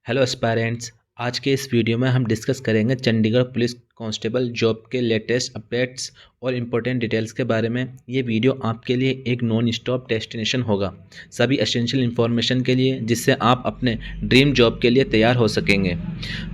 Hello aspirants. आज के इस वीडियो में हम डिस्कस करेंगे चंडीगढ़ पुलिस कांस्टेबल जॉब के लेटेस्ट अपडेट्स और इम्पोर्टेंट डिटेल्स के बारे में। ये वीडियो आपके लिए एक नॉन स्टॉप डेस्टिनेशन होगा सभी एसेंशियल इन्फॉर्मेशन के लिए, जिससे आप अपने ड्रीम जॉब के लिए तैयार हो सकेंगे।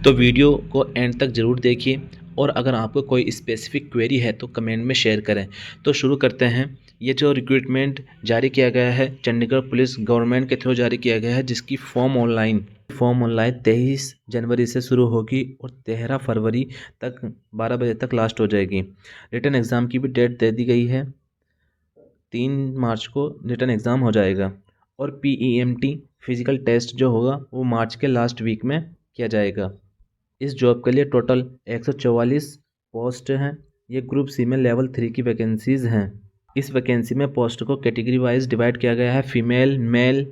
तो वीडियो को एंड तक ज़रूर देखिए और अगर आपको कोई स्पेसिफिक क्वेरी है तो कमेंट में शेयर करें। तो शुरू करते हैं। ये जो रिक्रूटमेंट जारी किया गया है चंडीगढ़ पुलिस गवर्नमेंट के थ्रू जारी किया गया है, जिसकी फॉर्म ऑनलाइन 23 जनवरी से शुरू होगी और 13 फरवरी तक 12 बजे तक लास्ट हो जाएगी। रिटन एग्ज़ाम की भी डेट दे दी गई है, 3 मार्च को रिटन एग्ज़ाम हो जाएगा और PEMT फिजिकल टेस्ट जो होगा वो मार्च के लास्ट वीक में किया जाएगा। इस जॉब के लिए टोटल 144 पोस्ट हैं। ये ग्रुप सी में लेवल 3 की वैकेंसीज़ हैं। इस वैकेंसी में पोस्ट को कैटेगरी वाइज डिवाइड किया गया है, फीमेल, मेल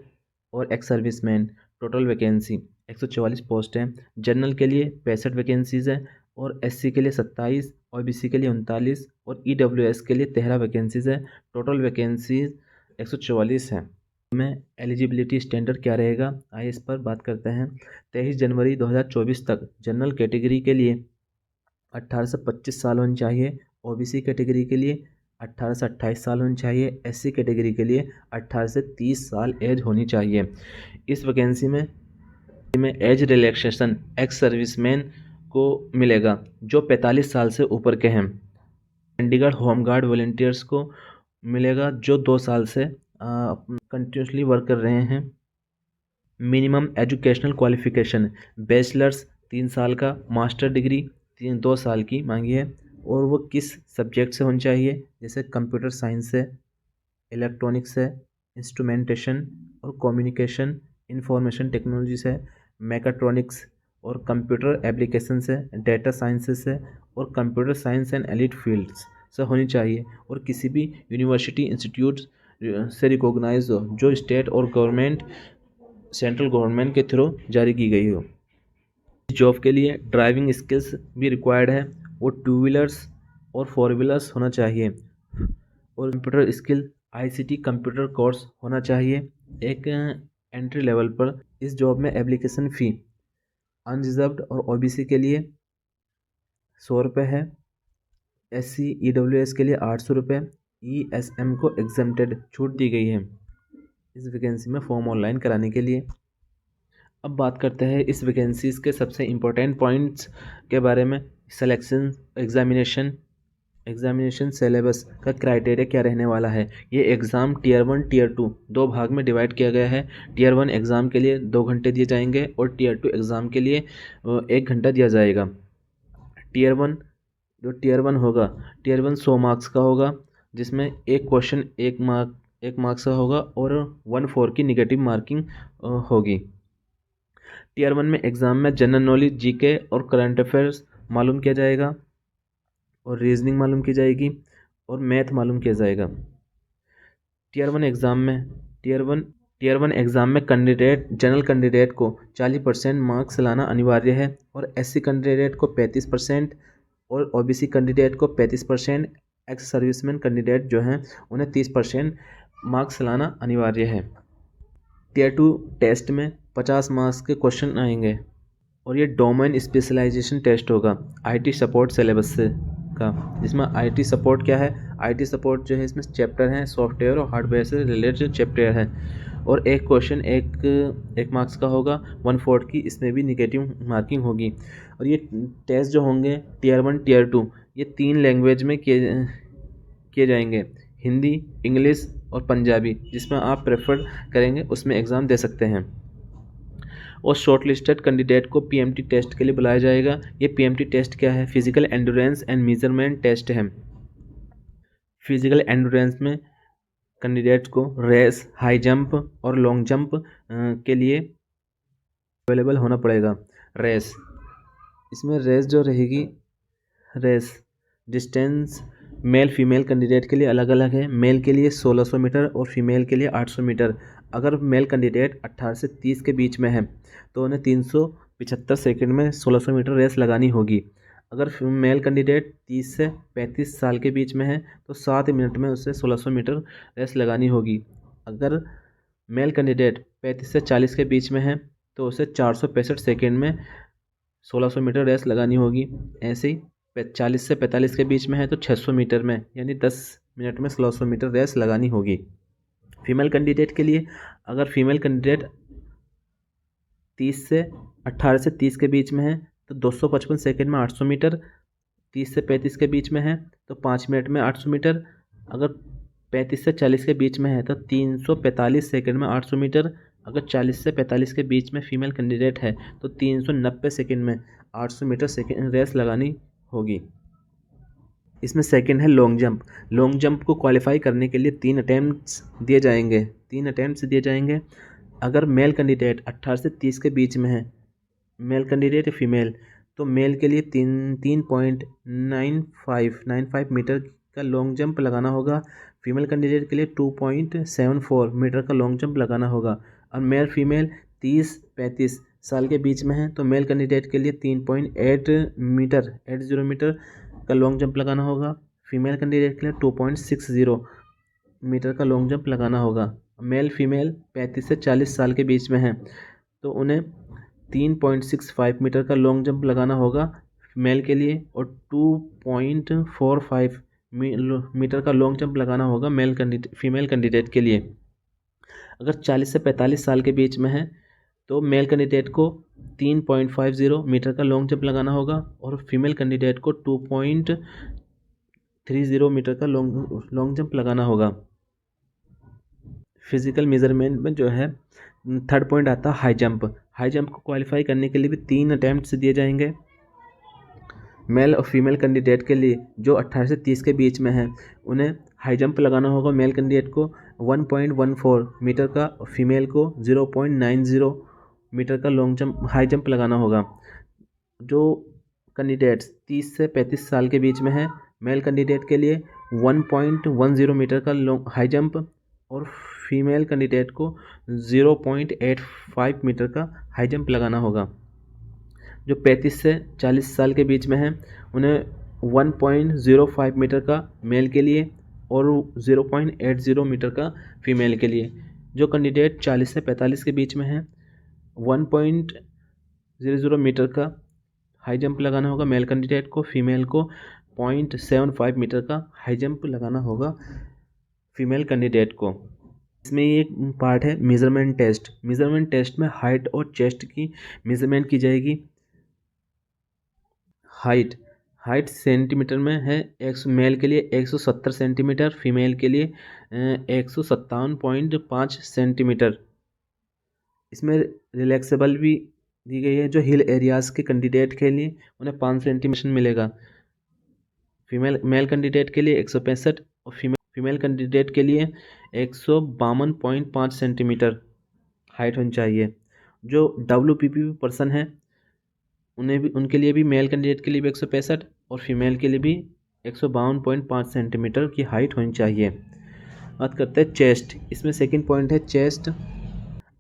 और ex serviceman. Total vacancy 144 post हैं। जनरल के लिए 65 वैकेंसीज़ हैं और SC के लिए 27, OBC के लिए 39 और EWS के लिए 13 वैकेंसीज़ है। टोटल वैकेंसीज 144 हैं। में एलिजिबिलिटी स्टैंडर्ड क्या रहेगा, आइए इस पर बात करते हैं। 23 जनवरी 2024 तक जनरल कैटेगरी के लिए 18 से 25 साल होनी चाहिए, OBC कैटेगरी के लिए 18 से 28 साल होनी चाहिए, SC कैटेगरी के लिए 18 से 30 साल एज होनी चाहिए। इस वैकेंसी में एज रिलैक्सेशन एक्स सर्विसमैन को मिलेगा जो 45 साल से ऊपर के हैं। चंडीगढ़ होमगार्ड वॉलंटियर्स को मिलेगा जो 2 साल से कंटिन्यूसली वर्क कर रहे हैं। मिनिमम एजुकेशनल क्वालिफिकेशन बैचलर्स 3 साल का, मास्टर डिग्री 2 साल की मांगी है और वो किस सब्जेक्ट से होनी चाहिए, जैसे कंप्यूटर साइंस से, इलेक्ट्रॉनिक्स से, इंस्ट्रूमेंटेशन और कम्युनिकेशन, इंफॉर्मेशन टेक्नोलॉजी से, मैकाट्रॉनिक्स और कंप्यूटर एप्लीकेशन से, डेटा साइंसेस से और computer science and elite fields से होनी चाहिए और किसी भी यूनिवर्सिटी इंस्टीट्यूट से रिकॉग्नाइज हो जो स्टेट और गवर्नमेंट सेंट्रल गवर्नमेंट के थ्रू जारी की गई हो। इस जॉब के लिए ड्राइविंग स्किल्स भी रिक्वायर्ड है, वो 2 व्हीलर्स और 4 व्हीलर्स होना चाहिए और computer skill ICT computer course होना चाहिए। एक एंट्री लेवल पर इस जॉब में एप्लीकेशन फ़ी अनरिजर्व्ड और OBC के लिए 100 रुपये है, SC EWS के लिए 800 रुपये, ESM को एग्जेम्प्टेड छूट दी गई है इस वैकेंसी में फॉर्म ऑनलाइन कराने के लिए। अब बात करते हैं इस वैकेंसीज़ के सबसे इम्पोर्टेंट पॉइंट्स के बारे में। सिलेक्शन एग्जामिनेशन सिलेबस का क्राइटेरिया क्या रहने वाला है। ये एग्ज़ाम Tier 1 Tier 2 दो भाग में डिवाइड किया गया है। Tier 1 एग्ज़ाम के लिए 2 घंटे दिए जाएंगे और Tier 2 एग्ज़ाम के लिए 1 घंटा दिया जाएगा। Tier 1 होगा, Tier 1 100 मार्क्स का होगा, जिसमें एक क्वेश्चन 1 मार्क्स का होगा और 1/4 की निगेटिव मार्किंग होगी। Tier 1 में एग्ज़ाम में जनरल नॉलेज, GK और करंट अफेयर्स मालूम किया जाएगा और रीजनिंग मालूम की जाएगी और मैथ मालूम किया जाएगा। Tier 1 एग्ज़ाम में जनरल कैंडिडेट को 40% मार्क्स लाना अनिवार्य है और SC कैंडिडेट को 35% और OBC कैंडिडेट को 35%, एक्स सर्विसमैन कैंडिडेट जो हैं उन्हें 30% मार्क्स लाना अनिवार्य है। Tier 2 टेस्ट में 50 मार्क्स के क्वेश्चन आएंगे और ये डोमेन स्पेशलाइजेशन टेस्ट होगा IT सपोर्ट सिलेबस से का, जिसमें IT सपोर्ट क्या है, IT सपोर्ट जो है इसमें चैप्टर हैं सॉफ्टवेयर और हार्डवेयर से रिलेटेड चैप्टर हैं और एक क्वेश्चन एक मार्क्स का होगा, 1/4 की इसमें भी निगेटिव मार्किंग होगी। और ये टेस्ट जो होंगे Tier 1 Tier 2 ये 3 लैंग्वेज में किए जाएंगे, हिंदी, इंग्लिश और पंजाबी, जिसमें आप प्रेफर करेंगे उसमें एग्ज़ाम दे सकते हैं। और शॉर्टलिस्टेड कैंडिडेट को PMT टेस्ट के लिए बुलाया जाएगा। ये PMT टेस्ट क्या है, physical endurance and measurement test है। फिजिकल एंड्योरेंस में कैंडिडेट को रेस, हाई जंप और लॉन्ग जंप के लिए अवेलेबल होना पड़ेगा। रेस, इसमें रेस जो रहेगी, race distance male female candidate के लिए अलग अलग है। मेल के लिए 1600 मीटर और फीमेल के लिए 800 मीटर। अगर मेल कैंडिडेट 18 से 30 के बीच में है तो उन्हें 375 सेकंड में 1600 मीटर रेस लगानी होगी। अगर मेल कैंडिडेट 30 से 35 साल के बीच में है तो 7 मिनट में उसे 1600 मीटर रेस लगानी होगी। अगर मेल कैंडिडेट 35 से 40 के बीच में है तो उसे 465 सेकेंड में 1600 मीटर रेस लगानी होगी। ऐसे ही 40 से 45 के बीच में है तो 600 मीटर में यानी 10 मिनट में 1600 मीटर रेस लगानी होगी। फीमेल कैंडिडेट के लिए, अगर फीमेल कैंडिडेट 18 से 30 के बीच में है तो 255 सेकेंड में 800 मीटर, 30 से 35 के बीच में है तो 5 मिनट में 800 मीटर, अगर 35 से 40 के बीच में है तो 345 सेकेंड में 800 मीटर, अगर 40 से 45 के बीच में फीमेल कैंडिडेट है तो 390 सेकेंड में 800 मीटर सेकेंड रेस लगानी होगी। इसमें सेकंड है लॉन्ग जंप। लॉन्ग जंप को क्वालिफाई करने के लिए 3 अटैम्प्ट्स दिए जाएंगे। अगर मेल कैंडिडेट 18 से 30 के बीच में है, मेल कैंडिडेट फीमेल, तो मेल के लिए 3.95 मीटर का लॉन्ग जंप लगाना होगा। फीमेल कैंडिडेट के लिए 2.74 मीटर का लॉन्ग जंप लगाना होगा। और मेल फीमेल 30-35 साल के बीच में है तो मेल कैंडिडेट के लिए 3.80 मीटर का लॉन्ग जंप लगाना होगा। फीमेल कैंडिडेट के लिए 2.60 मीटर का लॉन्ग जंप लगाना होगा। मेल फीमेल 35 से 40 साल के बीच में है तो उन्हें 3.65 मीटर का लॉन्ग जंप लगाना होगा मेल के लिए, और 2.45 मीटर का लॉन्ग जंप लगाना होगा फीमेल कैंडिडेट के लिए। अगर 40 से 45 साल के बीच में है तो मेल कैंडिडेट को 3.50 मीटर का लॉन्ग जंप लगाना होगा और फीमेल कैंडिडेट को 2.30 मीटर का लॉन्ग जंप लगाना होगा। फिजिकल मेजरमेंट में जो है थर्ड पॉइंट आता है हाई जंप। हाई जंप को क्वालिफाई करने के लिए भी 3 अटैम्प्ट्स दिए जाएंगे। मेल और फीमेल कैंडिडेट के लिए जो 18 से 30 के बीच में है उन्हें हाई जंप लगाना होगा। मेल कैंडिडेट को 1.14 मीटर का, फीमेल को 0.90 मीटर का लॉन्ग जंप हाई जंप लगाना होगा। जो कैंडिडेट्स 30 से 35 साल के बीच में है, मेल कैंडिडेट के लिए 1.10 मीटर का लॉन्ग हाई जंप और फीमेल कैंडिडेट को 0.85 मीटर का हाई जंप लगाना होगा। जो 35 से 40 साल के बीच में है उन्हें 1.05 मीटर का मेल के लिए और 0.80 मीटर का फीमेल के लिए। जो कैंडिडेट 40 से 45 के बीच में है 1.00 मीटर का हाई जंप लगाना होगा मेल कैंडिडेट को। फीमेल को 0.75 मीटर का हाई जंप लगाना होगा फीमेल कैंडिडेट को। इसमें एक पार्ट है मेजरमेंट टेस्ट। मेजरमेंट टेस्ट में हाइट और चेस्ट की मेजरमेंट की जाएगी। हाइट सेंटीमीटर में है, मेल के लिए 170 सेंटीमीटर, फीमेल के लिए 157.5 सेंटीमीटर। इसमें रिलैक्सेबल भी दी गई है। जो हिल एरियाज़ के कैंडिडेट के लिए उन्हें 5 सेंटीमीटर मिलेगा। मेल कैंडिडेट के लिए 165 और फीमेल कैंडिडेट के लिए 152.5 सेंटीमीटर हाइट होनी चाहिए। जो WPP पर्सन है उनके लिए भी, मेल कैंडिडेट के लिए भी 165 और फीमेल के लिए भी 152.5 सेंटीमीटर की हाइट होनी चाहिए। बात करते हैं चेस्ट। इसमें सेकंड पॉइंट है चेस्ट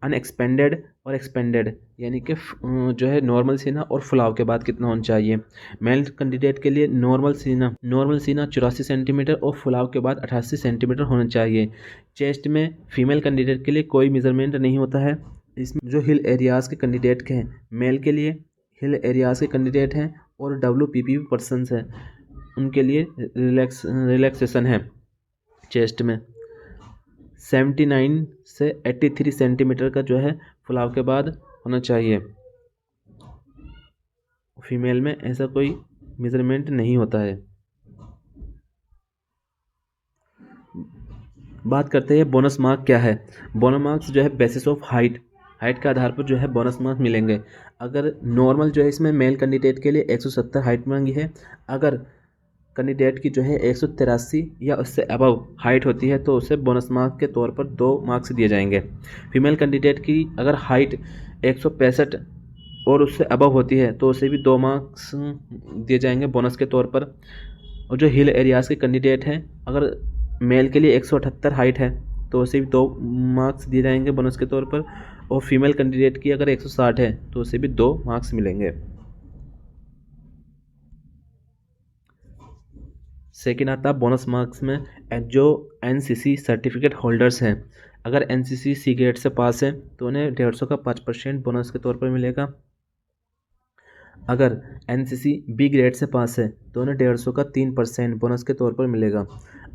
अनएक्सपेंडेड और एक्सपेंडेड, यानी कि जो है नॉर्मल सीना और फुलाव के बाद कितना होना चाहिए। मेल कैंडिडेट के लिए नॉर्मल सीना 84 सेंटीमीटर और फुलाव के बाद 88 सेंटीमीटर होना चाहिए। चेस्ट में फीमेल कैंडिडेट के लिए कोई मेजरमेंट नहीं होता है। इसमें जो हिल एरियाज़ के कैंडिडेट के हैं, मेल के लिए हिल एरियाज़ के कैंडिडेट हैं और WPP पर्सनस हैं, उनके लिए रिलैक्सेशन है। चेस्ट में 79 से 83 सेंटीमीटर का जो है फुलाव के बाद होना चाहिए। फीमेल में ऐसा कोई मेजरमेंट नहीं होता है। बात करते हैं बोनस मार्क क्या है। बोनस मार्क्स जो है बेसिस ऑफ हाइट के आधार पर जो है बोनस मार्क मिलेंगे। अगर नॉर्मल जो है इसमें मेल कैंडिडेट के लिए 170 हाइट मांगी है, अगर कैंडिडेट की जो है 183 या उससे अबव हाइट होती है तो उसे बोनस मार्क के तौर पर 2 मार्क्स दिए जाएंगे। फीमेल कैंडिडेट की अगर हाइट 165 और उससे अबव होती है तो उसे भी 2 मार्क्स दिए जाएंगे बोनस के तौर पर। और जो हिल एरियाज़ के कैंडिडेट हैं, अगर मेल के लिए 178 हाइट है तो उसे भी 2 मार्क्स दिए जाएंगे बोनस के तौर पर, और फीमेल कैंडिडेट की अगर 160 है तो उसे भी 2 मार्क्स मिलेंगे। सेकेंड आता है बोनस मार्क्स में जो NCC सर्टिफिकेट होल्डर्स हैं। अगर एनसीसी सी ग्रेड से पास है तो उन्हें 150 का 5% बोनस के तौर पर मिलेगा। अगर एनसीसी बी ग्रेड से पास है तो उन्हें 150 का 3% बोनस के तौर पर मिलेगा।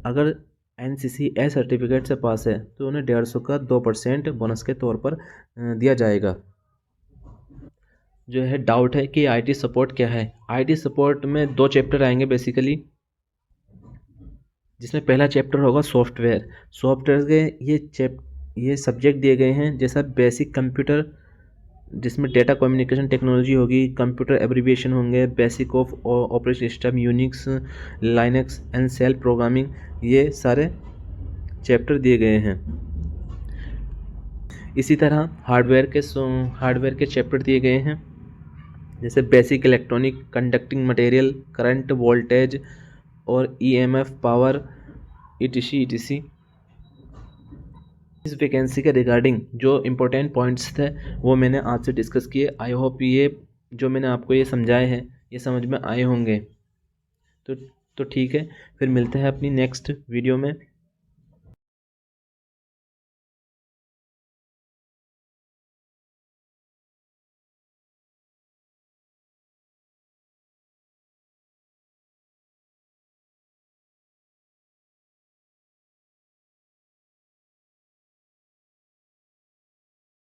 अगर एनसीसी ए सर्टिफिकेट से पास है तो उन्हें 150 का 2% बोनस के तौर पर दिया जाएगा। जो है डाउट है कि आईटी सपोर्ट क्या है। आईटी सपोर्ट में 2 चैप्टर आएंगे बेसिकली, जिसमें पहला चैप्टर होगा सॉफ्टवेयर। सॉफ्टवेयर के ये सब्जेक्ट दिए गए हैं, जैसा बेसिक कंप्यूटर, जिसमें डेटा कम्युनिकेशन टेक्नोलॉजी होगी, कंप्यूटर एब्रिविएशन होंगे, basic of operating system, Unix, Linux and shell programming, ये सारे चैप्टर दिए गए हैं। इसी तरह हार्डवेयर के चैप्टर दिए गए हैं, जैसे basic electronic, conducting material, current, voltage और ईएमएफ, पावर, ETC। इस वैकेंसी के रिगार्डिंग जो इम्पोर्टेंट पॉइंट्स थे वो मैंने आपसे डिस्कस किए। आई होप ये जो मैंने आपको ये समझाए हैं ये समझ में आए होंगे। तो ठीक है, फिर मिलते हैं अपनी नेक्स्ट वीडियो में।